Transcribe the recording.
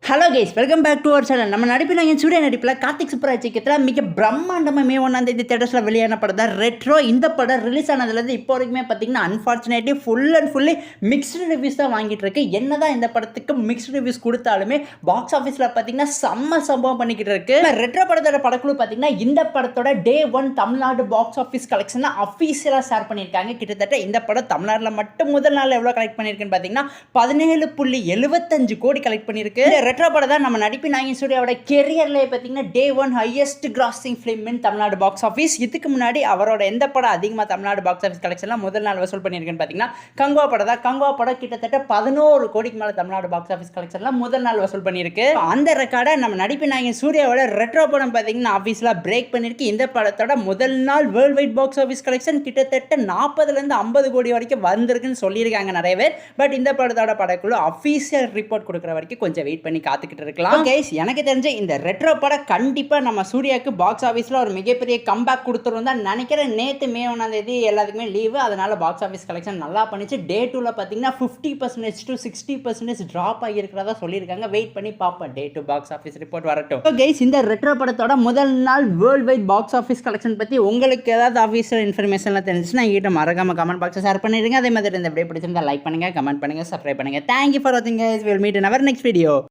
Hello guys, welcome back to our channel. நம்ம நடிப்பில் என் சூரிய நடிப்பில் கார்த்திக் சுப்ராஜ் இயக்கத்தில் மிக பிரம்மாண்டமாக மே 1ஆம் தேதி தேட்டர்ஸில் வெளியான படம் தான் ரெட்ரோ. இந்த படம் ரிலீஸ் ஆனதுலேருந்து இப்போ வரைக்குமே பார்த்தீங்கன்னா unfortunately full and fully mixed reviews தான் வாங்கிட்டு இருக்கு. என்னதான் இந்த படத்துக்கு மிக்ஸ்டு ரிவ்யூஸ் கொடுத்தாலுமே பாக்ஸ் ஆஃபீஸில் பார்த்தீங்கன்னா செம்ம சம்பவம் பண்ணிக்கிட்டு இருக்கு. ரெட்ரோ படத்தோட படக்குழு பார்த்தீங்கன்னா இந்த படத்தோட day 1 Tamil Nadu box office collection அஃபீஷியலாக ஷேர் பண்ணியிருக்காங்க. கிட்டத்தட்ட இந்த படம் தமிழ்நாட்டில் மட்டும் முதல் நாள் எவ்வளோ கலெக்ட் பண்ணியிருக்குன்னு பார்த்தீங்கன்னா 17.75 கோடி கலெக்ட் பண்ணியிருக்கு. ரெட்ரோ படம் தான் நம்ம நடிப்பின் நாயகன் சூர்யாவோட கெரியர்லேயே பார்த்தீங்கன்னா டே 1 highest crossing film in Tamil Nadu box office. இதுக்கு முன்னாடி அவரோட எந்த படம் அதிகமாக தமிழ்நாடு பாக்ஸ் ஆஃபீஸ் கலெக்ஷன்லாம் முதல் நாள் வசூல் பண்ணியிருக்குன்னு பார்த்தீங்கன்னா கங்குவா படம் தான். கங்குவா படம் கிட்டத்தட்ட 11 கோடிக்கு மேலே தமிழ்நாடு பாக்ஸ் ஆஃபீஸ் கலெக்ஷன்லாம் முதல் நாள் வசூல் பண்ணியிருக்கு. அந்த ரெக்கார்டை நம்ம நடிப்பின் நாயகன் சூர்யாவோட ரெட்ரோ படம் பார்த்தீங்கன்னா ஆஃபீஸில் பிரேக் பண்ணியிருக்கு. இந்த படத்தோட முதல் நாள் world wide box office collection கிட்டத்தட்ட 40லேருந்து 50 கோடி வரைக்கும் வந்திருக்குன்னு சொல்லியிருக்காங்க நிறைய பேர். பட் இந்த படத்தோட படக்குழு அஃபீஷியல் ரிப்போர்ட் கொடுக்குற வரைக்கும் கொஞ்சம் வெயிட் பண்ணி காத்துக்கிட்டு இருக்கலாம். கைஸ், எனக்கு தெரிஞ்ச இந்த ரெட்ரோ படம் கண்டிப்பாக நம்ம சூர்யாவுக்கு பாக்ஸ் ஆஃபீஸில் ஒரு மிகப்பெரிய கம்பேக் கொடுத்துரும் தான் நினைக்கிறேன். நேற்று மே 1ஆம் தேதி எல்லாத்துக்குமே லீவு, அதனால பாக்ஸ் ஆஃபீஸ் கலெக்ஷன் நல்லா பண்ணிச்சு. டே 2ல பார்த்தீங்கன்னா 50% to 60% ட்ராப் ஆகியிருக்கிறதா சொல்லியிருக்காங்க. வெயிட் பண்ணி பார்ப்போம் டே 2 பாக்ஸ் ஆஃபீஸ் ரிப்போர்ட் வரட்டும். கைஸ், இந்த ரெட்ரோ படத்தோட முதல் நாள் world wide box office collection பற்றி உங்களுக்கு ஏதாவது ஆஃபீஸியல் இன்ஃபர்மேஷன்லாம் தெரிஞ்சுன்னா என்கிட்ட மறக்காம கமெண்ட் பாக்ஸில் ஷேர் பண்ணிடுங்க. அதே மாதிரி இந்த வீடியோ பிடிச்சிருந்தா லைக் பண்ணுங்க, கமெண்ட் பண்ணுங்க, சப்ஸ்கிரைப் பண்ணுங்க. தேங்க்யூ ஃபார் வாட்சிங் guys. Will meet in our next video.